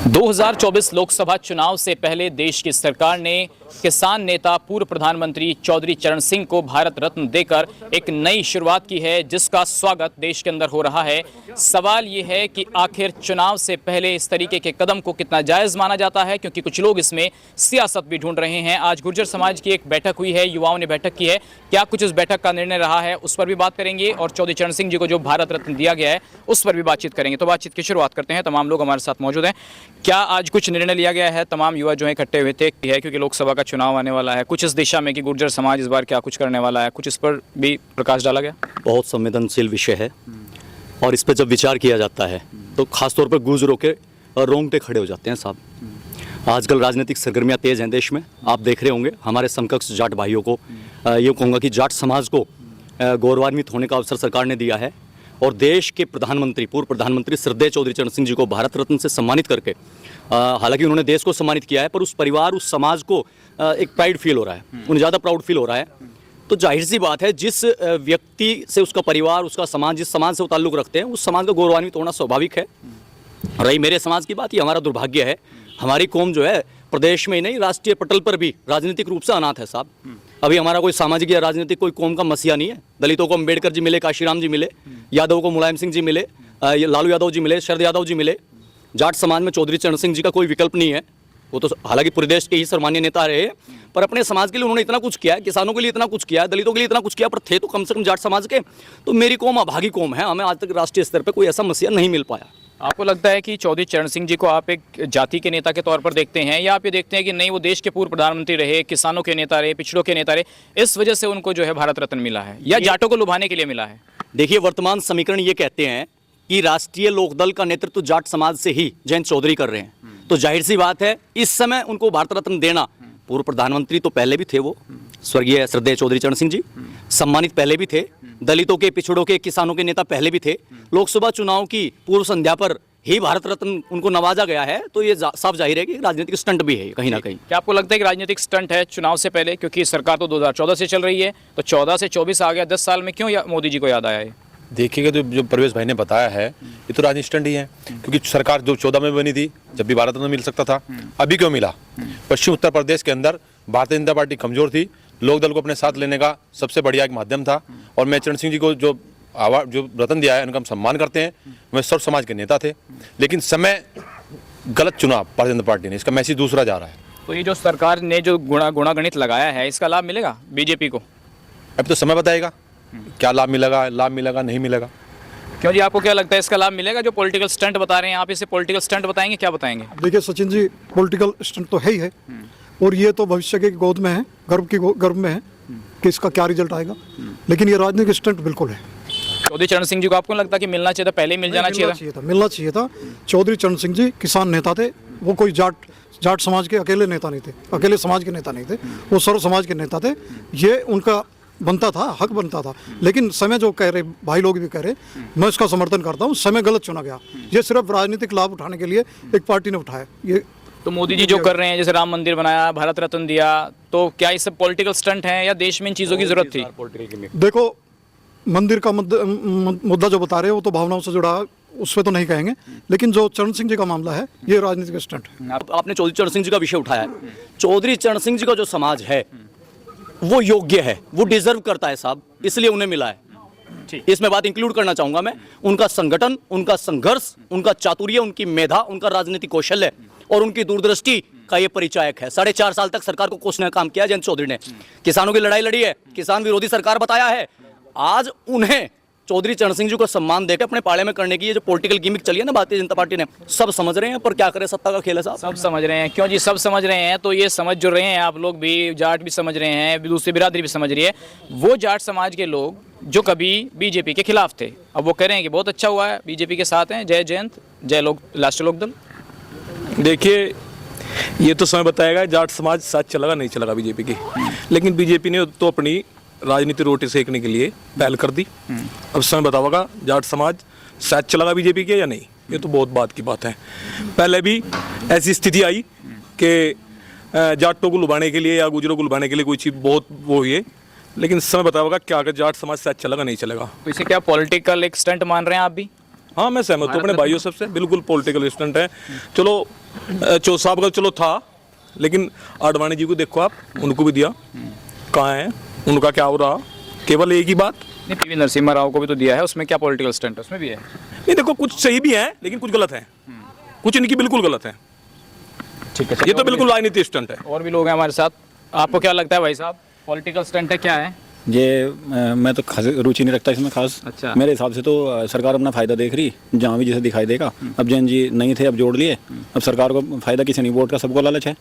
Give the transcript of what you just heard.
2024 लोकसभा चुनाव से पहले देश की सरकार ने किसान नेता पूर्व प्रधानमंत्री चौधरी चरण सिंह को भारत रत्न देकर एक नई शुरुआत की है, जिसका स्वागत देश के अंदर हो रहा है। सवाल ये है कि आखिर चुनाव से पहले इस तरीके के कदम को कितना जायज़ माना जाता है, क्योंकि कुछ लोग इसमें सियासत भी ढूंढ रहे हैं। आज गुर्जर समाज की एक बैठक हुई है, युवाओं ने बैठक की है। क्या कुछ इस बैठक का निर्णय रहा है, उस पर भी बात करेंगे और चौधरी चरण सिंह जी को जो भारत रत्न दिया गया है उस पर भी बातचीत करेंगे। तो बातचीत की शुरुआत करते हैं। तमाम लोग हमारे साथ मौजूद हैं। क्या आज कुछ निर्णय लिया गया है? तमाम युवा जो है इकट्ठे हुए थे, क्योंकि लोकसभा का चुनाव आने वाला है, कुछ इस दिशा में कि गुर्जर समाज इस बार क्या कुछ करने वाला है, कुछ इस पर भी प्रकाश डाला गया? बहुत संवेदनशील विषय है और इस पर जब विचार किया जाता है तो खासतौर पर गुर्जरों के रोंगटे खड़े हो जाते हैं साहब। आजकल राजनीतिक सरगर्मियां तेज हैं देश में। आप देख रहे होंगे हमारे समकक्ष जाट भाइयों को, ये कहूँगा कि जाट समाज को गौरवान्वित होने का अवसर सरकार ने दिया है और देश के प्रधानमंत्री, पूर्व प्रधानमंत्री श्रद्धेय चौधरी चरण सिंह जी को भारत रत्न से सम्मानित करके, हालांकि उन्होंने देश को सम्मानित किया है, पर उस परिवार, उस समाज को एक प्राइड फील हो रहा है, उन्हें ज़्यादा प्राउड फील हो रहा है। तो जाहिर सी बात है, जिस व्यक्ति से उसका परिवार, उसका समाज, जिस समाज से वो ताल्लुक़ रखते हैं, उस समाज का गौरवान्वित होना स्वाभाविक है। रही मेरे समाज की बात, ये हमारा दुर्भाग्य है। हमारी कौम जो है प्रदेश में ही नहीं, राष्ट्रीय पटल पर भी राजनीतिक रूप से अनाथ है साहब। अभी हमारा कोई सामाजिक या राजनीतिक कोई कौम का मसीहा नहीं है। दलितों को अम्बेडकर जी मिले, काशीराम जी मिले, यादव को मुलायम सिंह जी मिले, लालू यादव जी मिले, शरद यादव जी मिले। जाट समाज में चौधरी चरण सिंह जी का कोई विकल्प नहीं है। वो तो हालांकि पूरे देश के ही सम्मान्य नेता रहे, पर अपने समाज के लिए उन्होंने इतना कुछ किया है, किसानों के लिए इतना कुछ किया है, दलितों के लिए इतना कुछ किया, पर थे तो कम से कम जाट समाज के। तो मेरी कौम अभागी कौम है, हमें आज तक राष्ट्रीय स्तर पर कोई ऐसा मसीहा नहीं मिल पाया। आपको लगता है कि चौधरी चरण सिंह जी को आप एक जाति के नेता के तौर पर देखते हैं, या आप ये देखते हैं कि नहीं, वो देश के पूर्व प्रधानमंत्री रहे, किसानों के नेता रहे, पिछड़ों के नेता रहे, इस वजह से उनको जो है भारत रत्न मिला है, या जाटों को लुभाने के लिए मिला है? देखिए, वर्तमान समीकरण ये कहते हैं कि राष्ट्रीय लोकदल का नेतृत्व जाट समाज से ही जयंत चौधरी कर रहे हैं। तो जाहिर सी बात है, इस समय उनको भारत रत्न देना, पूर्व प्रधानमंत्री तो पहले भी थे, वो स्वर्गीय श्रद्धेय चौधरी चरण सिंह जी सम्मानित पहले भी थे, दलितों के, पिछड़ों के, किसानों के नेता पहले भी थे। लोकसभा चुनाव की पूर्व संध्या पर ही भारत रत्न उनको नवाजा गया है, तो ये साफ जाहिर है कि राजनीतिक स्टंट भी है कहीं ना कहीं। क्या आपको लगता है कि राजनीतिक स्टंट है चुनाव से पहले? क्योंकि सरकार तो 2014 से चल रही है, तो 14 से 24 आ गया, 10 साल में क्यों मोदी जी को याद आया है? देखिएगा, तो जो प्रवेश भाई ने बताया है, ये तो राजनीतिक स्टंट ही है। क्योंकि सरकार जो 14 में बनी थी, जब भी भारत रत्न मिल सकता था, अभी क्यों मिला? पश्चिम उत्तर प्रदेश के अंदर भारतीय जनता पार्टी कमजोर थी, लोकदल को अपने साथ लेने का सबसे बढ़िया एक माध्यम था। और मैं चरण सिंह जी को जो रत्न दिया है, उनका हम सम्मान करते हैं। वे सर्व समाज के नेता थे, लेकिन समय गलत चुना भारतीय जनता पार्टी ने, इसका मैसेज दूसरा जा रहा है। तो ये जो सरकार ने जो गुणागणित लगाया है, इसका लाभ मिलेगा बीजेपी को? अभी तो समय बताएगा क्या लाभ मिलेगा, नहीं मिलेगा। क्यों जी, आपको क्या लगता है इसका लाभ मिलेगा? जो पॉलिटिकल स्टंट बता रहे हैं आप, इसे पॉलिटिकल स्टंट बताएंगे, क्या बताएंगे? देखिए सचिन जी, पॉलिटिकल स्टंट तो है ही है, और ये तो भविष्य के गोद में है, गर्भ में है कि इसका क्या रिजल्ट आएगा, लेकिन ये राजनीतिक स्टंट बिल्कुल है। चौधरी चरण सिंह जी को आपको लगता कि मिलना चाहिए था, पहले ही मिल जाना मिलना चाहिए था। चौधरी चरण सिंह जी किसान नेता थे, वो कोई जाट समाज के अकेले नेता नहीं थे, अकेले समाज के नेता नहीं थे, वो सर्व समाज के नेता थे। ये उनका बनता था, हक बनता था। लेकिन समय जो कह रहे भाई लोग भी कह रहे, मैं इसका समर्थन करता हूँ, समय गलत चुना गया। ये सिर्फ राजनीतिक लाभ उठाने के लिए एक पार्टी ने उठाया ये। तो मोदी जी जो कर रहे हैं, जैसे राम मंदिर बनाया, भारत रत्न दिया, तो क्या ये सब पॉलिटिकल स्टंट है या देश में इन चीज़ों की जरूरत थी? देखो, मंदिर का मुद्दा जो बता रहे हो वो तो भावनाओं से जुड़ा, उस पर तो नहीं कहेंगे, लेकिन जो चरण सिंह जी का मामला है, ये राजनीतिक स्टंट है। आपने चौधरी चरण सिंह जी का विषय उठाया है। चौधरी चरण सिंह जी का जो समाज है वो योग्य है, वो डिजर्व करता है साहब, इसलिए उन्हें मिला है। इसमें बात इंक्लूड करना चाहूंगा मैं, उनका संगठन, उनका संघर्ष, उनका चातुर्य, उनकी मेधा, उनका राजनीतिक कौशल्य और उनकी दूरदृष्टि का ये परिचायक है। 4.5 साल तक सरकार को कोसने का काम किया जयंत चौधरी ने, किसानों की लड़ाई लड़ी है, किसान विरोधी सरकार बताया है। आज उन्हें चौधरी चरण सिंह जी को सम्मान देकर अपने पाले में करने की ये जो पॉलिटिकल गिमिक चली है ना भारतीय जनता पार्टी ने, सब समझ रहे हैं, पर क्या करें, सत्ता का खेल है साहब। सब समझ रहे हैं। क्यों जी, सब समझ रहे हैं, तो ये समझ जो रहे हैं आप लोग भी, जाट भी समझ रहे हैं, दूसरी बिरादरी भी समझ रही है। वो जाट समाज के लोग जो कभी बीजेपी के खिलाफ थे, अब वो कह रहे हैं कि बहुत अच्छा हुआ है, बीजेपी के साथ हैं, जय जयंत, जय राष्ट्रीय लोकदल। देखिए, ये तो समय बताएगा जाट समाज साथ चलेगा नहीं चलेगा बीजेपी की, लेकिन बीजेपी ने तो अपनी राजनीति रोटी सेकने के लिए पहल कर दी। अब समय बताओगा जाट समाज साथ चलेगा बीजेपी के या नहीं, ये तो बहुत बात की बात है। पहले भी ऐसी स्थिति आई कि जाटों को लुभाने के लिए या गुजरों को लुभाने के लिए कोई चीज़ बहुत वो हुई है, लेकिन समय बताओगा क्या अगर जाट समाज साथ चलेगा नहीं चलेगा। तो इसे क्या पॉलिटिकल एक स्टंट मान रहे हैं आप भी? हाँ, मैं सहमत हूँ अपने भाइयों सबसे, बिल्कुल पॉलिटिकल स्टंट है। चलो, चौधरी साहब का चलो था, लेकिन आडवाणी जी को देखो आप, उनको भी दिया, कहाँ है उनका, क्या हो रहा? केवल एक ही बात, नहीं, पीवी नरसिम्हा राव को भी तो दिया है, उसमें क्या पॉलिटिकल स्टंट है? उसमें भी है। नहीं देखो, कुछ सही भी है लेकिन कुछ गलत है, कुछ इनकी बिल्कुल गलत है। ठीक है, ये तो बिल्कुल राजनीति स्टंट है। और भी लोग हैं हमारे साथ। आपको क्या लगता है भाई साहब, पॉलिटिकल स्टंट है, क्या है? ये मैं तो खास रुचि नहीं रखता इसमें खास। अच्छा। मेरे हिसाब से तो सरकार अपना फ़ायदा देख रही, जहाँ भी जैसे दिखाई देगा। अब जैन जी नहीं थे, अब जोड़ लिए, अब सरकार को फ़ायदा किसी नहीं, वोट का सबको लालच है।